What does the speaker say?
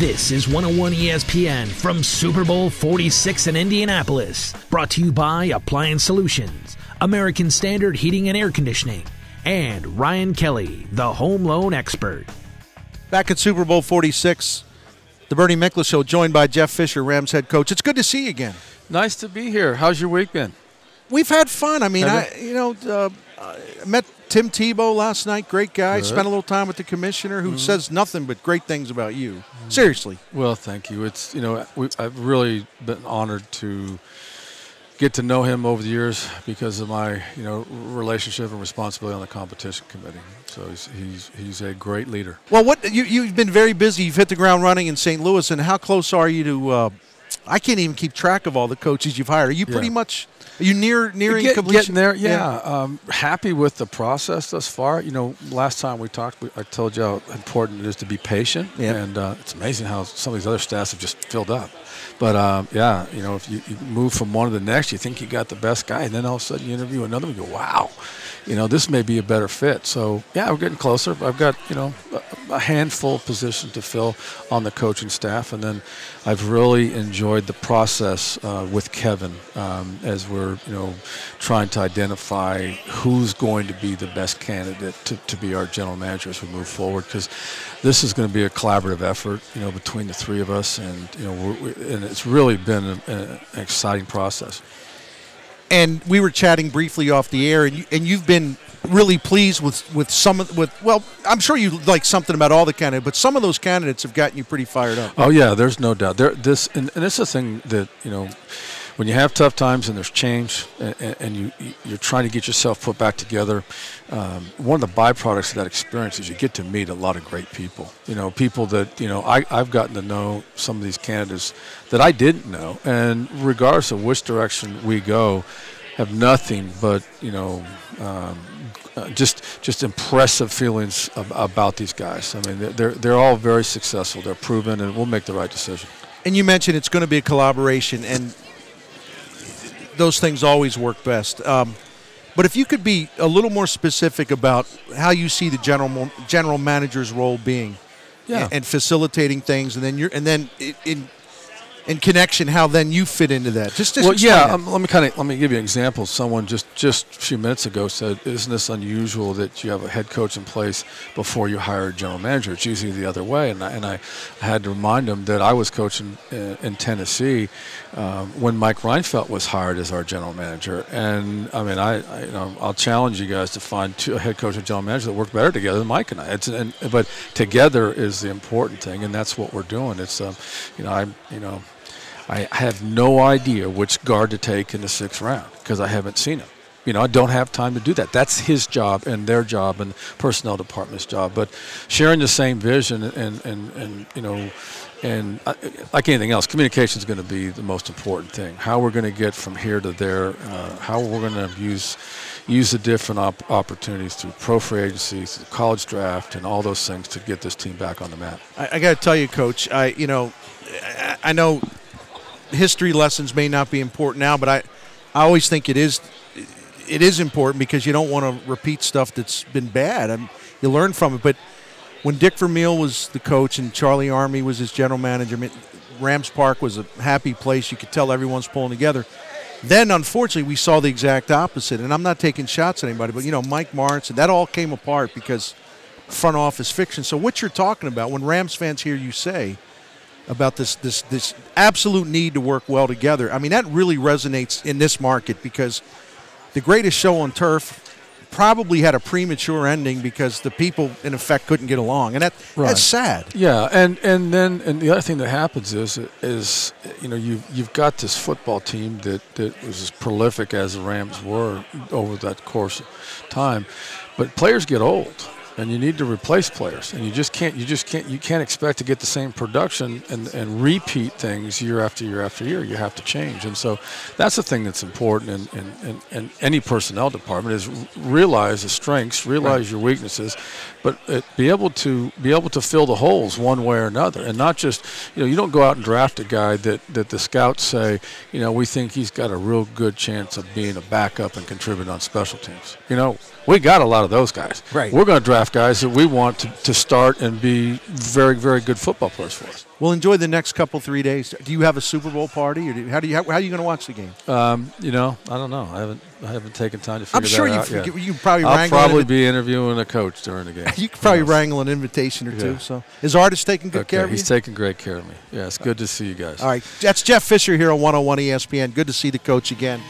This is 101 ESPN from Super Bowl 46 in Indianapolis. Brought to you by Appliance Solutions, American Standard Heating and Air Conditioning, and Ryan Kelly, the home loan expert. Back at Super Bowl 46, the Bernie Miklasz Show, joined by Jeff Fisher, Rams head coach. It's good to see you again. Nice to be here. How's your week been? We've had fun. I mean, I met Tim Tebow last night. Great guy. Good. Spent a little time with the commissioner, who says nothing but great things about you. Seriously. Well, thank you. It's I've really been honored to get to know him over the years because of my relationship and responsibility on the competition committee. So he's a great leader. Well, you've been very busy. You've hit the ground running in St. Louis, and how close are you to? I can't even keep track of all the coaches you've hired. Are you pretty much? Are you nearing completion? Getting there, yeah. Happy with the process thus far. Last time we talked, I told you how important it is to be patient, and it's amazing how some of these other staffs have just filled up. But if you move from one to the next, you think you got the best guy, and then all of a sudden you interview another one, you go, wow, this may be a better fit. So we're getting closer. I've got a handful of positions to fill on the coaching staff, and then I've really enjoyed the process with Kevin as we're trying to identify who's going to be the best candidate to be our general manager as we move forward, because this is going to be a collaborative effort between the three of us, and and it's really been an exciting process. And we were chatting briefly off the air, and you've been really pleased with some of well, I'm sure you like something about all the candidates, but some of those candidates have gotten you pretty fired up. Oh yeah, there's no doubt. This is the thing that when you have tough times and there's change, and you're trying to get yourself put back together, one of the byproducts of that experience is you get to meet a lot of great people. People that I've gotten to know some of these candidates that I didn't know, and regardless of which direction we go, have nothing but just impressive feelings about these guys. I mean, they're all very successful. They're proven, and we'll make the right decision. And you mentioned it's going to be a collaboration, and those things always work best. But if you could be a little more specific about how you see the general manager's role being, and facilitating things, and then in connection, how then you fit into that. Let me give you an example. Someone just a few minutes ago said, "Isn't this unusual that you have a head coach in place before you hire a general manager? It's usually the other way." And I had to remind him that I was coaching in Tennessee when Mike Reinfeldt was hired as our general manager. And I mean, I'll challenge you guys to find a head coach and general manager that work better together than Mike and I. But together is the important thing, and that's what we're doing. It's I have no idea which guard to take in the 6th round because I haven't seen him. I don't have time to do that. That's his job and their job and personnel department's job. But sharing the same vision and like anything else, communication is going to be the most important thing. How we're going to get from here to there, how we're going to use the different opportunities through pro free agency, through the college draft, and all those things to get this team back on the map. I got to tell you, Coach, I know history lessons may not be important now, but I always think it is important because you don't want to repeat stuff that's been bad. You learn from it. But when Dick Vermeil was the coach and Charlie Army was his general manager, Rams Park was a happy place. You could tell everyone's pulling together. Then, unfortunately, we saw the exact opposite. And I'm not taking shots at anybody, but, Mike Martz, and that all came apart because front office fiction. So what you're talking about, when Rams fans hear you say about this absolute need to work well together, I mean, that really resonates in this market because the greatest show on turf probably had a premature ending because the people, in effect, couldn't get along, and that's sad. Yeah, and the other thing that happens is you've got this football team that was as prolific as the Rams were over that course of time, but players get old. And you need to replace players, and you can't expect to get the same production and repeat things year after year after year. You have to change, and so that's the thing that's important in any personnel department is realize the strengths, realize your weaknesses, but be able to fill the holes one way or another, and not just you don't go out and draft a guy that the scouts say we think he's got a real good chance of being a backup and contributing on special teams. We got a lot of those guys. Right. We're going to draft draft guys that we want to start and be very, very good football players for us. Well, enjoy the next 3 days. Do you have a Super Bowl party, or how are you going to watch the game? You know, I don't know. I haven't taken time to figure I'm sure that out yet. you probably I'll wrangle. probably be interviewing a coach during the game. You could probably wrangle an invitation or two. So, is Artis taking good care of you? He's taking great care of me. Yeah, it's good to see you guys. All right, that's Jeff Fisher here on 101 ESPN. Good to see the coach again.